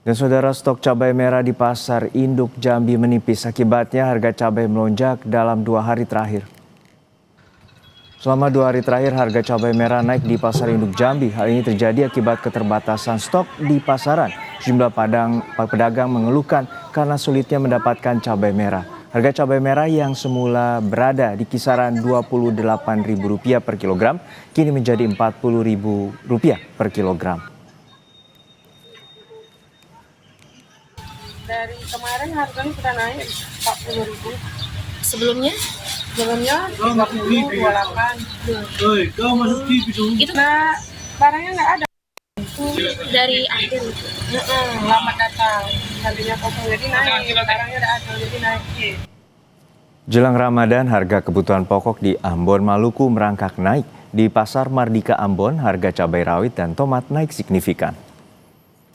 Dan saudara, stok cabai merah di pasar induk Jambi menipis. Akibatnya harga cabai melonjak dalam 2 hari terakhir. Selama 2 hari terakhir harga cabai merah naik di pasar induk Jambi. Hal ini terjadi akibat keterbatasan stok di pasaran. Sejumlah pedagang mengeluhkan karena sulitnya mendapatkan cabai merah. Harga cabai merah yang semula berada di kisaran Rp28.000 per kilogram kini menjadi Rp40.000 per kilogram. Dari kemarin harganya sudah naik 40.000. Sebelumnya 30, 28. itu Nah, barangnya nggak ada. dari akhir itu. Lama datang. Harganya kosong jadi naik. Barangnya udah ada jadi naik. Jelang Ramadan, harga kebutuhan pokok di Ambon, Maluku merangkak naik. Di Pasar Mardika Ambon, harga cabai rawit dan tomat naik signifikan.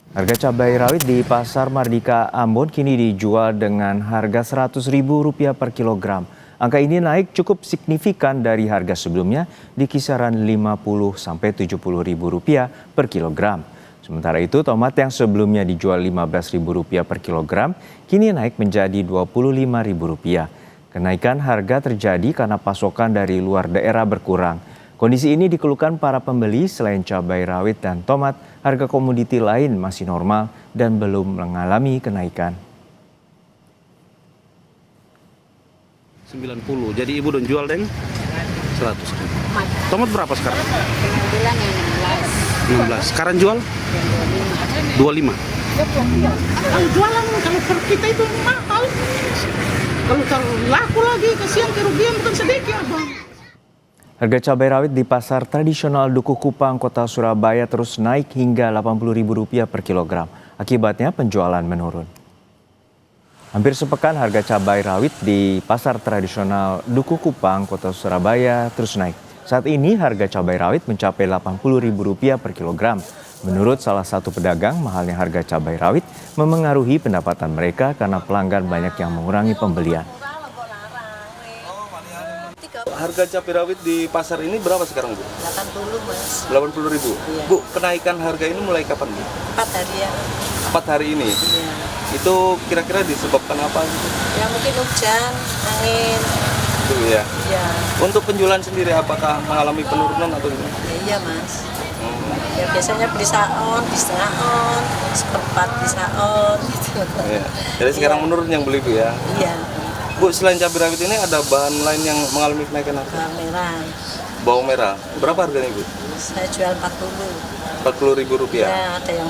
Harga cabai rawit di Pasar Mardika Ambon kini dijual dengan harga Rp100.000 per kilogram. Angka ini naik cukup signifikan dari harga sebelumnya di kisaran Rp50.000 sampai Rp70.000 per kilogram. Sementara itu, tomat yang sebelumnya dijual Rp15.000 per kilogram kini naik menjadi Rp25.000. Kenaikan harga terjadi karena pasokan dari luar daerah berkurang. Kondisi ini dikeluhkan para pembeli. Selain cabai rawit dan tomat, harga komoditi lain masih normal dan belum mengalami kenaikan. 90, jadi ibu don jual deng 100. Tomat berapa sekarang? Bilang 16. Sekarang jual 25. Kalau jualan kalau per kita itu mahal. Kalau laku lagi kasihan kerugian bukan sedikit, Bang. Harga cabai rawit di pasar tradisional Dukuh Kupang, Kota Surabaya terus naik hingga Rp80.000 per kilogram. Akibatnya penjualan menurun. Hampir sepekan harga cabai rawit di pasar tradisional Dukuh Kupang, Kota Surabaya terus naik. Saat ini harga cabai rawit mencapai Rp80.000 per kilogram. Menurut salah satu pedagang, mahalnya harga cabai rawit memengaruhi pendapatan mereka karena pelanggan banyak yang mengurangi pembelian. Harga cabai rawit di pasar ini berapa sekarang, Bu? 80, Mas. 80.000. Iya. Bu, kenaikan harga ini mulai kapan, Bu? 4 hari ya. 4 hari ini. Iya. Itu kira-kira disebabkan apa gitu? Ya mungkin hujan, angin. Itu ya. Ya, Untuk penjualan sendiri apakah mengalami penurunan atau gimana? iya Mas. Ya biasanya beli saon, seperempat beli saon gitu. Iya. Jadi sekarang Iya. menurun yang beli, Bu ya. Iya, Bu, selain cabai rawit ini ada bahan lain yang mengalami kenaikan harga? bawang merah. Bawang merah. Berapa harganya, Bu? Saya jual 40. Rp40.000. Ya, ada yang